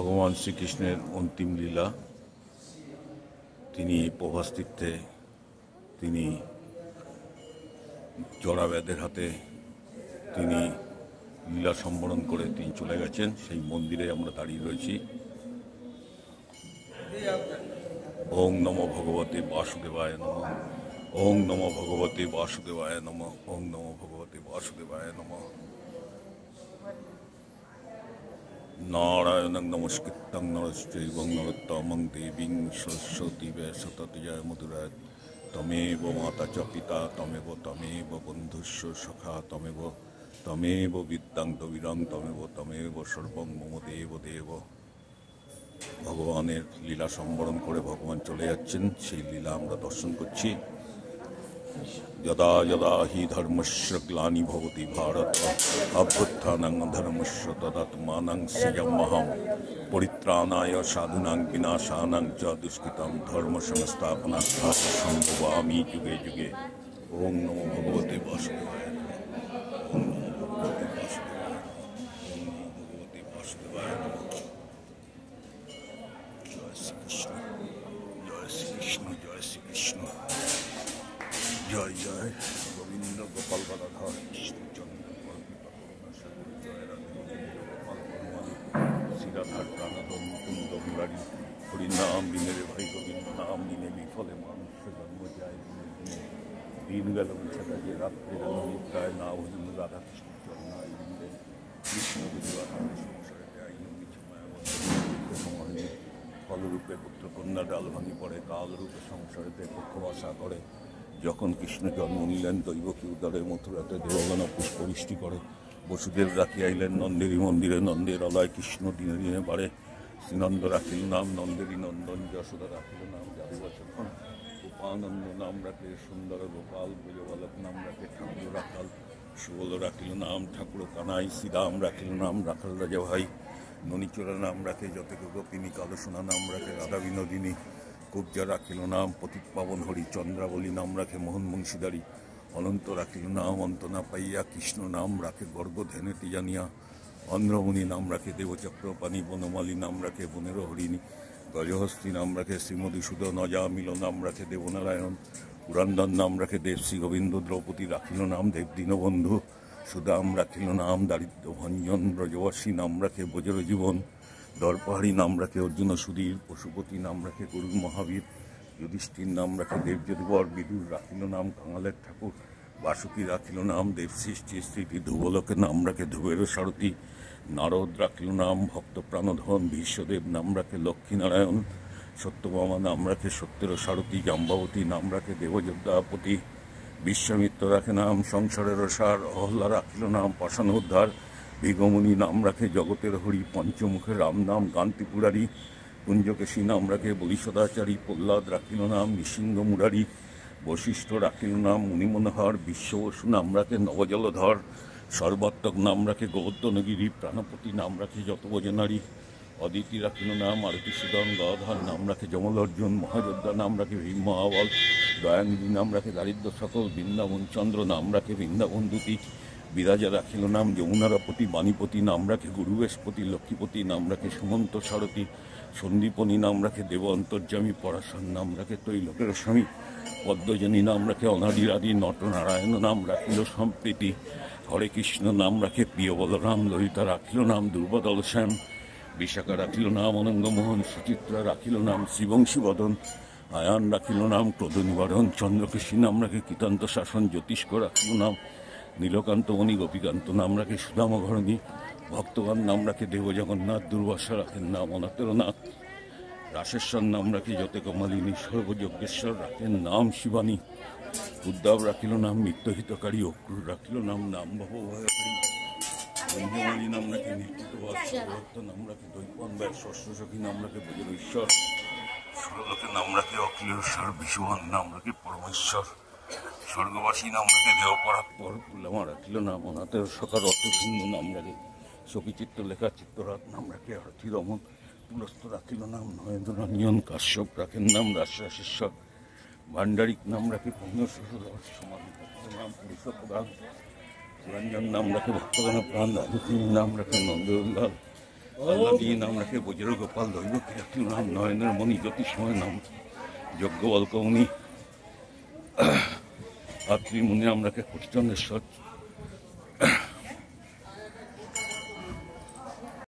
ভগবান শ্রীকৃষ্ণের অন্তিম লীলা। তিনি প্রভাস তীর্থে তিনি জড়াব্যাধের হাতে তিনি লীলা সম্বরণ করে তিনি চলে গেছেন। সেই মন্দিরে আমরা দাঁড়িয়ে রয়েছি। ওং নমো ভগবতে বাসুদেবায় নমঃ। ওং নমো ভগবতে বাসুদেবায় নমঃ। ওং নমো ভগবতে বাসুদেবায় নমঃ। নারায়ণং নমস্কৃত্যং নরশ্চৈবং নরোত্তমং দেবীং সরস্বতী ব্যাসততিজয় মধুরায় তমেব মাতা চ পিতা তমেব বন্ধুস্য সখা তমেব বিদ্যাং তবিরং তমেব সর্বং মম দেব দেব। ভগবানের লীলা সম্বরণ করে ভগবান চলে যাচ্ছেন, সেই লীলা আমরা দর্শন করছি। যদা যদা হি ধর্মস্য গ্লানি ভবতি ভারত অভ্যুত্থানং ধর্মস্য তদাত্মানং সৃজাম্যহং পরিত্রাণায় সাধুনাং বিনাশানাং চ দুষ্কৃতং ধর্ম সংস্থাপনার্থায় সম্ভবামি যুগে যুগে। ওং নমো ভগবতে বাসুদেবায়। ওং নমো ভগবতে বাসুদেবায়। ওং নমো ভগবতে বাসুদেবায়। জয় শ্রীকৃষ্ণ, জয় শ্রীকৃষ্ণ, জয় শ্রীকৃষ্ণ। জয় জয় গোবিন্দ গোপাল গদাধর কৃষ্ণচন্দ্র জয় রাধে গোপাল শ্রীরাধার প্রাণধন মুকুন্দ মুরারি হরিনাম দিনে রে ভাই গোবিন্দ নাম দিনে বিফলে মানুষ জন্ম যায় দিনে দিনে দিন গেল মুছে গেছে রাত্রে গেল নিদ্রায় না ভজন রাধা কৃষ্ণ চরণায় বৃন্দে কৃষ্ণ রাধার সংসারে আইন কিছু মায়াবন্ধ ফলরূপে পুত্র কন্যা ডাল ভাঙি পড়ে কালরূপে সংসারেতে পক্ষবাসা করে। যখন কৃষ্ণ জন্ম নিলেন দৈবকী উদরে মথুরাতে দেবগণা পুষ্পবৃষ্টি করে। বসুদেব রাখি আইলেন নন্দেরই মন্দিরে, নন্দের অলয় কৃষ্ণ দিনে দিনে বাড়ে। শ্রীনন্দ রাখিল নাম নন্দেরই নন্দন, যশোদা রাখিল নাম যাদুবচন, উপানন্দ নাম রাখে সুন্দর গোপাল, ব্রজবালক নাম রাখে ঠাকুর রাখাল, সুবল রাখিল নাম ঠাকুর কানাই, শ্রীরাম রাখিল নাম রাখাল রাজা ভাই, ননীচোরা নাম রাখে যতক গোপিনী, কালসোনা নাম রাখে রাধা বিনোদিনী, কুব্জা রাখিল নাম পতিত পাবন হরি, চন্দ্রাবলী নাম রাখে মোহন বংশীদারী, অনন্ত রাখিল নাম অন্ত না পাইয়া, কৃষ্ণ নাম রাখে গর্গ ধ্যানেতি জানিয়া, অন্ধ্রমণি নাম রাখে দেবচক্রপাণী, বনমালী নাম রাখে বনের হরিণী, গজহস্তি নাম রাখে শ্রীমধুসূদন, অজামিল নাম রাখে দেবনারায়ণ, পুরন্দর নাম রাখে দেবশ্রী গোবিন্দ, দ্রৌপদী রাখিল নাম দেব দীনবন্ধু, সুদাম রাখিল নাম দারিদ্র ভঞ্জন, ব্রজবাসী নাম রাখে ব্রজর জীবন, দর্পহারী নাম রাখে অর্জুন সুধীর, পশুপতি নাম রাখে গরুর মহাবীর, যুধিষ্ঠির নাম রাখে দেবযদুবর, বিদুর রাখিল নাম কাঙালের ঠাকুর, বাসুকী রাখিল নাম দেবসৃষ্টি স্মৃতি, ধ্রুবলোকের নাম রাখে ধ্রুবের সারথী, নারদ রাখিল নাম ভক্ত প্রাণধন, ভীষ্মদেব নাম রাখে লক্ষ্মীনারায়ণ, সত্যভামা নাম রাখে সত্যের সারথী, জাম্বাবতী নাম রাখে দেবযোদ্ধাপতি, বিশ্বামিত্র রাখে নাম সংসারের সার, অহল্লা রাখিল নাম পাষাণ উদ্ধার, ভৃগমণি নাম রাখে জগতের হরি, পঞ্চমুখে রাম নাম কান্তিপুরারি, কুঞ্জকেশী নাম রাখে বলিসদাচারী, প্রহ্লাদ রাখিল নাম নৃসিংহ মুরারি, বশিষ্ঠ রাখিল নাম মুনিমনোহর, বিশ্ববসু নাম রাখে নবজলধর, সর্বাত্মক নাম রাখে গোবর্ধনগিরি, প্রাণপতি নাম রাখে যতবজনারী, অদিতি রাখিল নাম আরতি সুদন, গদাধর নাম রাখে যমল অর্জুন, মহাযোদ্ধা নাম রাখে ভীম মহাবল, দয়ানিধি নাম রাখে দারিদ্র সকল, বৃন্দাবন চন্দ্র নাম রাখে বৃন্দাবন দূতি, বিরাজা রাখিল নাম যমুনারাপতি, বাণীপতি নাম রাখে গুরুবেশপতি, লক্ষ্মীপতি নাম রাখে সুমন্ত সারথী, সন্দীপনী নাম রাখে দেব অন্তর্যামী, পরাশর নাম রাখে তৈলোকের স্বামী, পদ্মজনী নাম রাখে অনাদিরাদি, নটনারায়ণ নাম রাখিল সম্প্রীতি, হরে কৃষ্ণ নাম রাখে প্রিয় বলরাম, ললিতা রাখিল নাম দুর্বদল শ্যাম, বিশাখা রাখিল নাম অনঙ্গমোহন, সুচিত্রা রাখিল নাম শ্রীবংশী বদন, আয়ান রাখিল নাম ক্রোধ নিবারণ, চন্দ্রকেশী নাম রাখে কৃতান্ত শাসন, জ্যোতিষ্ক রাখিল নাম নীলকান্তমণি, গোপীকান্ত নাম রাখে সুদামঘরণী, ভক্তগণ নাম রাখে দেব জগন্নাথ, দুর্বাসা রাখেন নাম অনাতরনাথ, রাশেশ্বর নাম রাখে যতকমালিনী, সর্বযজ্ঞেশ্বর রাখেন নাম শিবানী, উদ্ধব রাখিল নাম নিত্যহিতকারী, অক্রুর রাখিল নাম ভবভয়কারী, বন্ধুমালী নাম রাখে নিত্যভক্ত নাম রাখে দৈপন ব্যাস, ষষ্ঠসখী নাম রাখে ব্রজের ঈশ্বর, ষোললোকের নাম রাখে অখিলেশ্বর, বিশুভন নাম রাখে পরমেশ্বর, স্বর্গবাসী নাম রাখে দেহপরাৎপর, পুলামা রাখিল নাম অনাথের সকার, অর্থসিন্ধু নাম রাখে সখীচিত্র লেখা, চিত্তরাত নাম রাখে আরতি রমন, পুলস্ত রাখিল নাম নরেন্দ্র রঞ্জন, কাশ্যপ রাখেন নাম রাজরাশেশ্বর, ভাণ্ডারিক নাম রাখে পুণ্যশ্বর, সমাধি নাম পুরুষ প্রধান, রঞ্জন নাম রাখে ভক্তগণ প্রাণ, রাজুতি নাম রাখে নন্দলাল, আল্লাহ দিয়ে নাম রাখে বজ্র গোপাল দৈব কিরাতু নাম নয়নের মণি জ্যোতিষময় নাম যজ্ঞ বলকমণি আত্রি মুনি নাম রাখে কোটিচন্দ্রেশ্বর